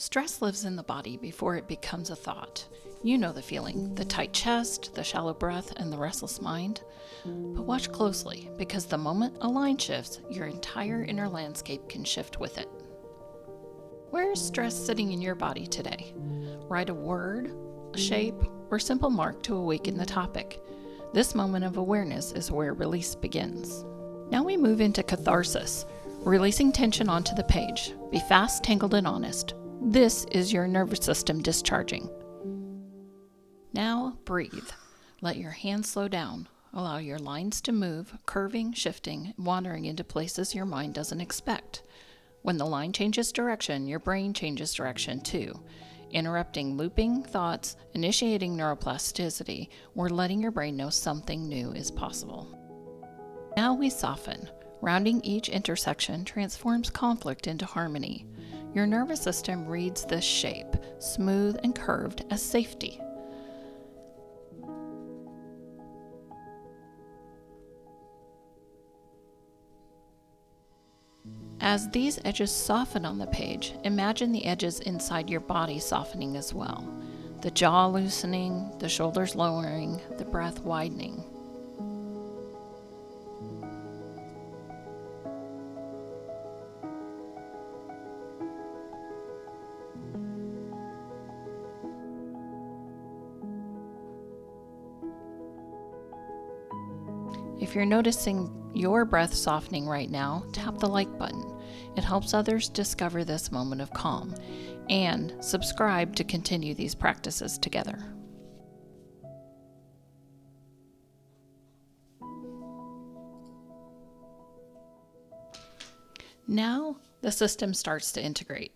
Stress lives in the body before it becomes a thought. You know the feeling, the tight chest, the shallow breath, and the restless mind. But watch closely, because the moment a line shifts, your entire inner landscape can shift with it. Where is stress sitting in your body today? Write a word, a shape, or simple mark to awaken the topic. This moment of awareness is where release begins. Now we move into catharsis, releasing tension onto the page. Be fast, tangled, and honest. This is your nervous system discharging. Now breathe. Let your hands slow down. Allow your lines to move, curving, shifting, wandering into places your mind doesn't expect. When the line changes direction, your brain changes direction too. Interrupting looping thoughts, initiating neuroplasticity, or letting your brain know something new is possible. Now we soften. Rounding each intersection transforms conflict into harmony. Your nervous system reads this shape, smooth and curved, as safety. As these edges soften on the page, imagine the edges inside your body softening as well. The jaw loosening, the shoulders lowering, the breath widening. If you're noticing your breath softening right now, tap the like button. It helps others discover this moment of calm. And subscribe to continue these practices together. Now the system starts to integrate.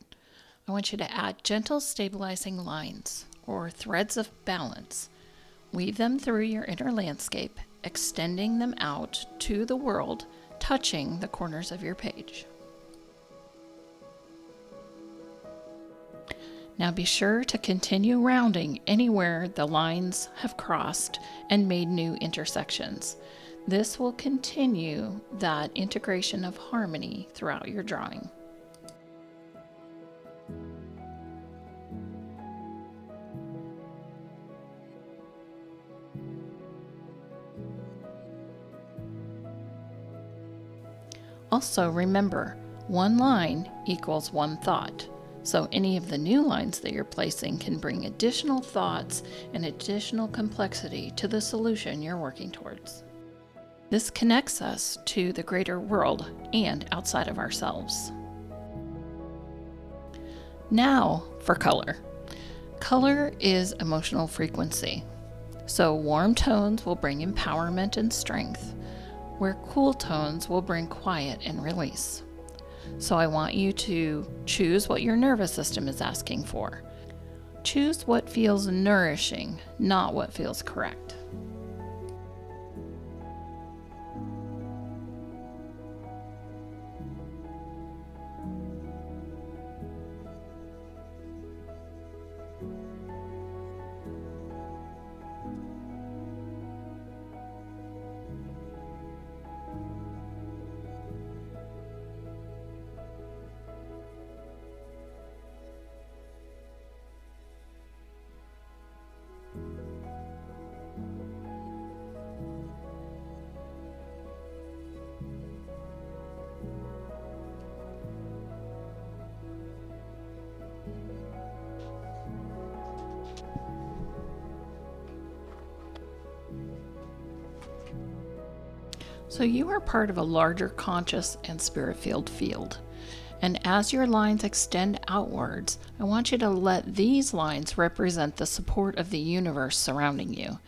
I want you to add gentle stabilizing lines or threads of balance. Weave them through your inner landscape, extending them out to the world, touching the corners of your page. Now be sure to continue rounding anywhere the lines have crossed and made new intersections. This will continue that integration of harmony throughout your drawing. Also remember, one line equals one thought. So any of the new lines that you're placing can bring additional thoughts and additional complexity to the solution you're working towards. This connects us to the greater world and outside of ourselves. Now for color. Color is emotional frequency. So warm tones will bring empowerment and strength, where cool tones will bring quiet and release. So I want you to choose what your nervous system is asking for. Choose what feels nourishing, not what feels correct. So you are part of a larger conscious and spirit-filled field. And as your lines extend outwards, I want you to let these lines represent the support of the universe surrounding you,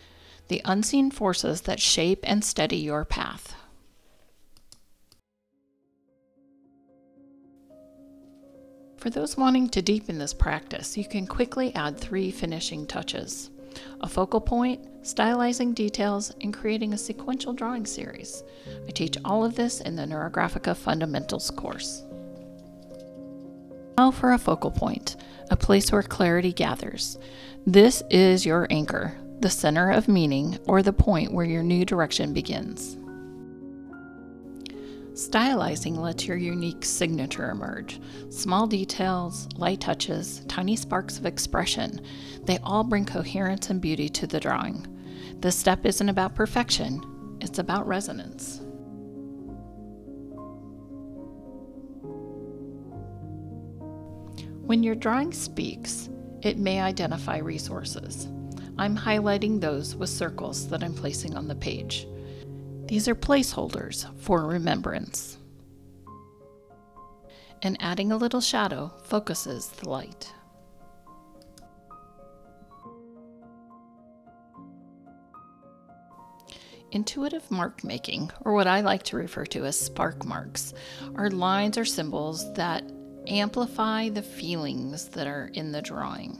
the unseen forces that shape and steady your path. For those wanting to deepen this practice, you can quickly add 3 finishing touches: a focal point, stylizing details, and creating a sequential drawing series. I teach all of this in the Neurographica Fundamentals course. Now for a focal point, a place where clarity gathers. This is your anchor, the center of meaning, or the point where your new direction begins. Stylizing lets your unique signature emerge. Small details, light touches, tiny sparks of expression, they all bring coherence and beauty to the drawing. This step isn't about perfection, it's about resonance. When your drawing speaks, it may identify resources. I'm highlighting those with circles that I'm placing on the page. These are placeholders for remembrance. And adding a little shadow focuses the light. Intuitive mark making, or what I like to refer to as spark marks, are lines or symbols that amplify the feelings that are in the drawing.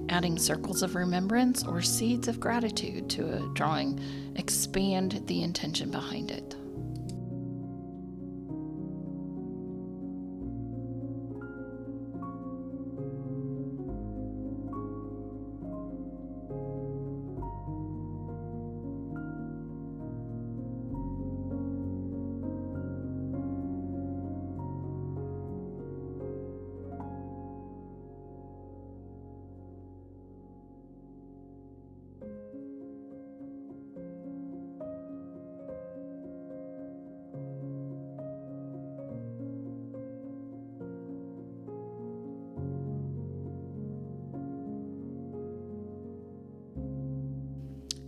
Adding circles of remembrance or seeds of gratitude to a drawing expand the intention behind it.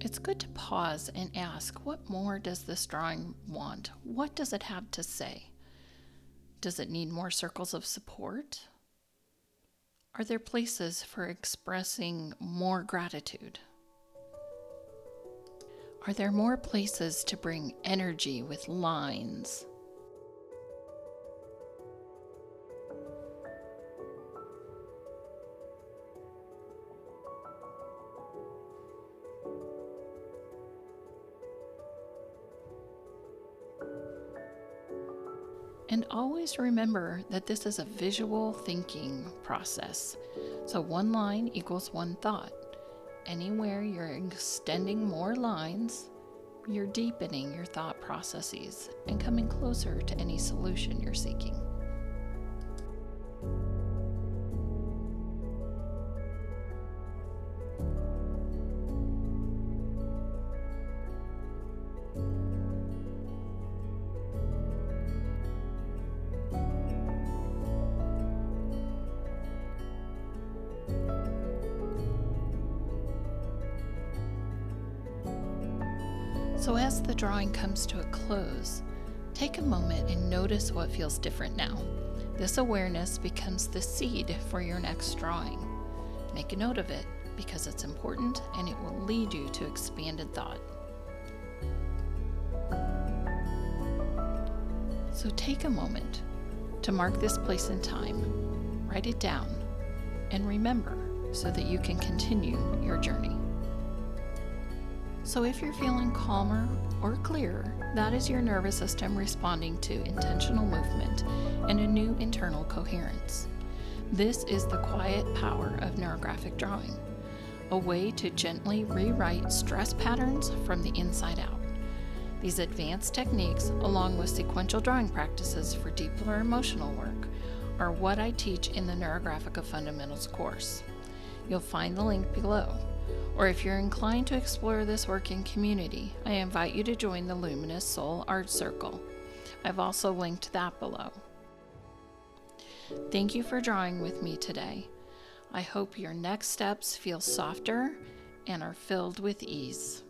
It's good to pause and ask, what more does this drawing want? What does it have to say? Does it need more circles of support? Are there places for expressing more gratitude? Are there more places to bring energy with lines? And always remember that this is a visual thinking process. So one line equals one thought. Anywhere you're extending more lines, you're deepening your thought processes and coming closer to any solution you're seeking. So as the drawing comes to a close, take a moment and notice what feels different now. This awareness becomes the seed for your next drawing. Make a note of it because it's important and it will lead you to expanded thought. So take a moment to mark this place in time, write it down, and remember so that you can continue your journey. So if you're feeling calmer or clearer, that is your nervous system responding to intentional movement and a new internal coherence. This is the quiet power of neurographic drawing, a way to gently rewrite stress patterns from the inside out. These advanced techniques, along with sequential drawing practices for deeper emotional work, are what I teach in the Neurographica Fundamentals course. You'll find the link below. Or if you're inclined to explore this work in community, I invite you to join the Luminous Soul Art Circle. I've also linked that below. Thank you for drawing with me today. I hope your next steps feel softer and are filled with ease.